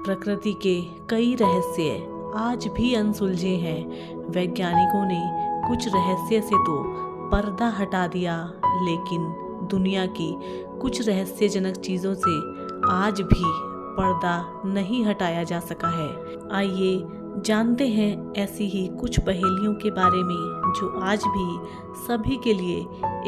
प्रकृति के कई रहस्य आज भी अनसुलझे हैं। वैज्ञानिकों ने कुछ रहस्य से तो पर्दा हटा दिया, लेकिन दुनिया की कुछ रहस्यजनक चीज़ों से आज भी पर्दा नहीं हटाया जा सका है। आइए जानते हैं ऐसी ही कुछ पहेलियों के बारे में जो आज भी सभी के लिए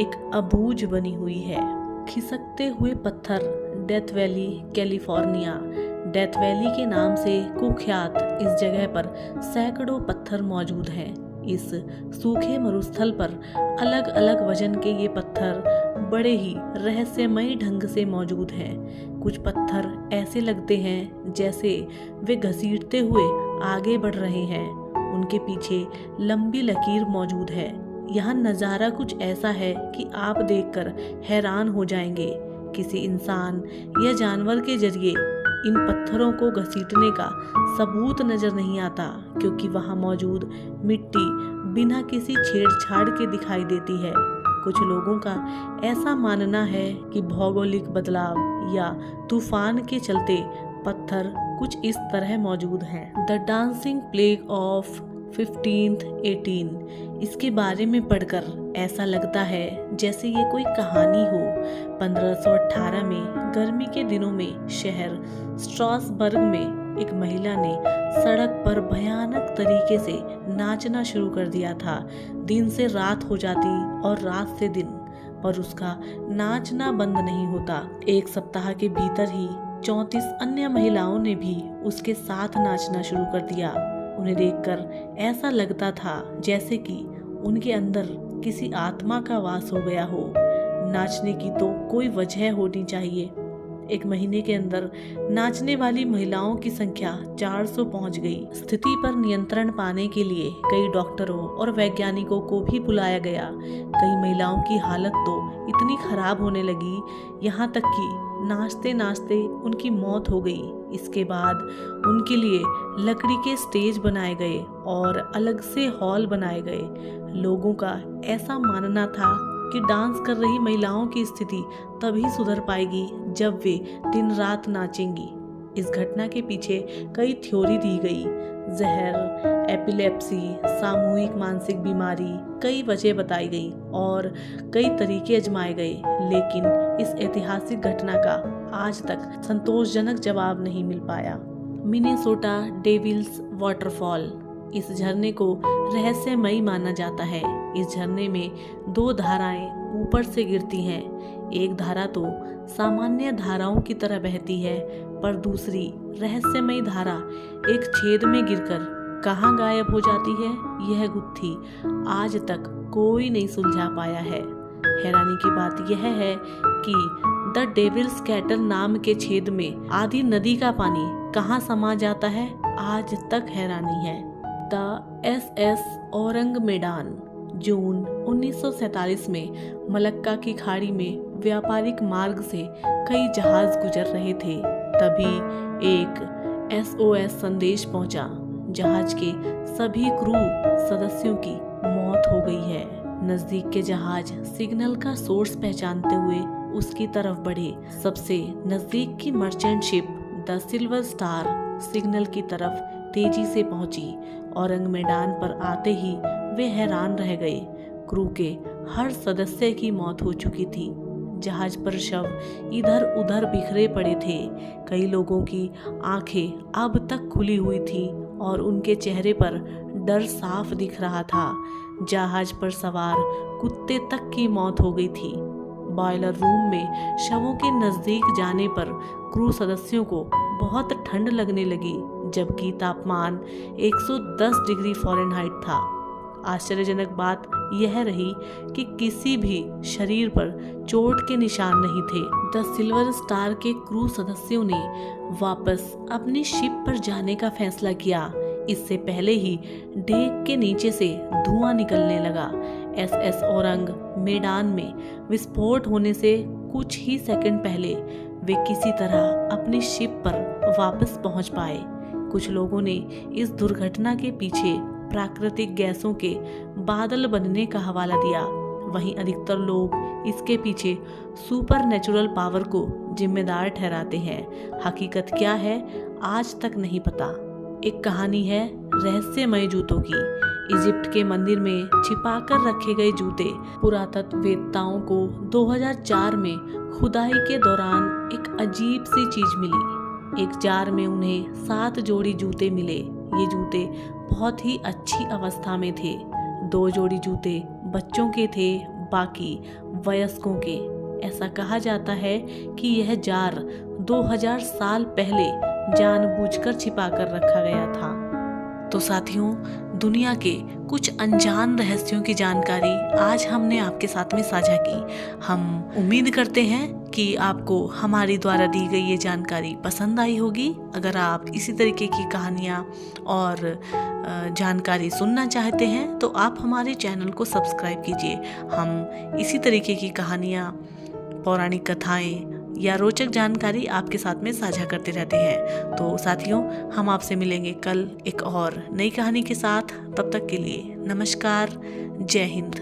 एक अबूझ बनी हुई है। खिसकते हुए पत्थर, death valley, California. Death valley के नाम से कुख्यात इस जगह पर सैकड़ों पत्थर मौजूद हैं। इस सूखे मरुस्थल पर अलग अलग वजन के ये पत्थर बड़े ही रहस्यमयी ढंग से मौजूद हैं। कुछ पत्थर ऐसे लगते हैं जैसे वे घसीटते हुए आगे बढ़ रहे हैं, उनके पीछे लंबी लकीर मौजूद है। यहाँ नज़ारा कुछ ऐसा है कि आप देखकर हैरान हो जाएंगे। किसी इंसान या जानवर के जरिए इन पत्थरों को घसीटने का सबूत नजर नहीं आता, क्योंकि वहाँ मौजूद मिट्टी बिना किसी छेड़छाड़ के दिखाई देती है। कुछ लोगों का ऐसा मानना है कि भौगोलिक बदलाव या तूफान के चलते पत्थर कुछ इस तरह मौजूद हैं। The dancing plague of 1518। इसके बारे में पढ़कर ऐसा लगता है जैसे ये कोई कहानी हो। 1518 में गर्मी के दिनों में शहर स्ट्रासबर्ग में एक महिला ने सड़क पर भयानक तरीके से नाचना शुरू कर दिया था। दिन से रात हो जाती और रात से दिन, पर उसका नाचना बंद नहीं होता। एक सप्ताह के भीतर ही 34 अन्य महिलाओं ने भी उसके साथ नाचना शुरू कर दिया। उन्हें देखकर ऐसा लगता था जैसे कि उनके अंदर किसी आत्मा का वास हो गया हो। नाचने की तो कोई वजह होनी चाहिए। एक महीने के अंदर नाचने वाली महिलाओं की संख्या 400 पहुंच गई। स्थिति पर नियंत्रण पाने के लिए कई डॉक्टरों और वैज्ञानिकों को भी बुलाया गया। कई महिलाओं की हालत तो इतनी खराब होने लगी, यहाँ तक कि नाचते नाचते उनकी मौत हो गई। इसके बाद उनके लिए लकड़ी के स्टेज बनाए गए और अलग से हॉल बनाए गए। लोगों का ऐसा मानना था कि डांस कर रही महिलाओं की स्थिति तभी सुधर पाएगी जब वे दिन रात नाचेंगी। इस घटना के पीछे कई थ्योरी दी गई। जहर, एपिलेप्सी, सामूहिक मानसिक बीमारी, कई वजह बताई गई और कई तरीके आजमाए गए, लेकिन इस ऐतिहासिक घटना का आज तक संतोषजनक जवाब नहीं मिल पाया। Minnesota devils waterfall. इस झरने को रहस्यमयी माना जाता है। इस झरने में 2 धाराएं ऊपर से गिरती हैं। एक धारा तो सामान्य धाराओं की तरह बहती है, पर दूसरी रहस्यमयी धारा एक छेद में गिरकर कहाँ गायब हो जाती है, यह गुत्थी आज तक कोई नहीं सुलझा पाया है। हैरानी की बात यह है कि द डेविल्स कैटल नाम के छेद में आधी नदी का पानी कहाँ समा जाता है, आज तक हैरानी है। द SS औरंग मैदान। जून 1947 में मलक्का की खाड़ी में व्यापारिक मार्ग से कई जहाज गुजर रहे थे। तभी एक SOS संदेश पहुंचा। जहाज के सभी क्रू सदस्यों की मौत हो गई है। नजदीक के जहाज सिग्नल का सोर्स पहचानते हुए उसकी तरफ बढ़े। सबसे नजदीक की merchant ship the silver star signal की तरफ तेजी से पहुंची। औरंग मैदान पर आते ही वे हैरान रह गए। क्रू के हर सदस्य की मौत हो चुकी थी। जहाज पर शव इधर उधर बिखरे पड़े थे। कई लोगों की आंखें अब तक खुली हुई थी और उनके चेहरे पर डर साफ दिख रहा था। जहाज पर सवार कुत्ते तक की मौत हो गई थी। बॉयलर रूम में शवों के नजदीक जाने पर क्रू सदस्यों को बहुत ठंड लगने लगी, जबकि तापमान 110 डिग्री फ़ारेनहाइट था। आश्चर्यजनक बात यह रही कि किसी भी शरीर पर चोट के निशान नहीं थे। द सिल्वर स्टार के क्रू सदस्यों ने वापस अपनी शिप पर जाने का फैसला किया। इससे पहले ही डेक के नीचे से धुआं निकलने लगा। SS औरंग मैदान में विस्फोट होने से कुछ ही सेकंड पहले वे किसी तरह अपनी शिप पर वापस पहुंच पाए। कुछ लोगों ने इस दुर्घटना के पीछे प्राकृतिक गैसों के बादल बनने का हवाला दिया। वहीं अधिकतर लोग इसके पीछे सुपर नेचुरल पावर को जिम्मेदार ठहराते हैं। हकीकत क्या है, आज तक नहीं पता। एक कहानी है रहस्यमय जूतों की। इजिप्ट के मंदिर में छिपाकर रखे गए जूते पुरातत्ववेत्ताओं को 2004 में खुदाई के दौरान एक अजीब सी चीज मिली। एक जार में उन्हें 7 जोड़ी जूते मिले। ये जूते बहुत ही अच्छी अवस्था में थे। 2 जोड़ी जूते बच्चों के थे, बाकी वयस्कों के। ऐसा कहा जाता है कि यह जार 2000 साल पहले जानबूझकर छिपाकर रखा गया था। तो साथियों, दुनिया के कुछ अनजान रहस्यों की जानकारी आज हमने आपके साथ में साझा की। हम उम्मीद करते हैं कि आपको हमारी द्वारा दी गई ये जानकारी पसंद आई होगी। अगर आप इसी तरीके की कहानियाँ और जानकारी सुनना चाहते हैं तो आप हमारे चैनल को सब्सक्राइब कीजिए। हम इसी तरीके की कहानियाँ, पौराणिक कथाएं या रोचक जानकारी आपके साथ में साझा करते रहते हैं। तो साथियों, हम आपसे मिलेंगे कल एक और नई कहानी के साथ। तब तक के लिए नमस्कार, जय हिंद।